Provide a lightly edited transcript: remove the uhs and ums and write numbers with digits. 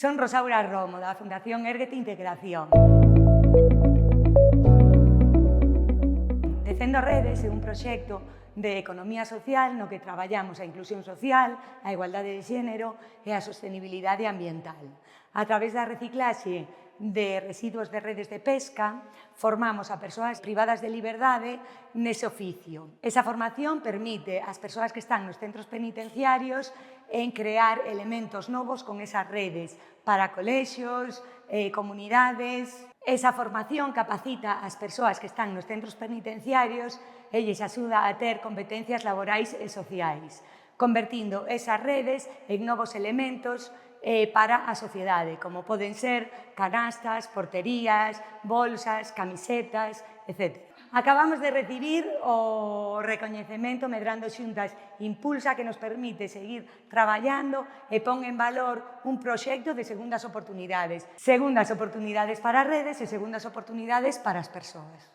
Son Rosaura Romo, da Fundación Érguete Integración. Tecendo Redes é un proxecto de economía social no que traballamos a inclusión social, a igualdade de xénero e a sostenibilidade ambiental. A través da reciclaxe de residuos de redes de pesca, formamos a persoas privadas de liberdade nese oficio. Esa formación permite ás persoas que están nos centros penitenciarios en crear elementos novos con esas redes para colexios, comunidades. Esa formación capacita ás persoas que están nos centros penitenciarios e lles axuda a ter competencias laborais e sociais, convertindo esas redes en novos elementos para a sociedade, como poden ser canastas, porterías, bolsas, camisetas, etc. Acabamos de recibir o recoñecemento Medrando Xuntas Impulsa, que nos permite seguir traballando e pon en valor un proxecto de segundas oportunidades para as redes e segundas oportunidades para as persoas.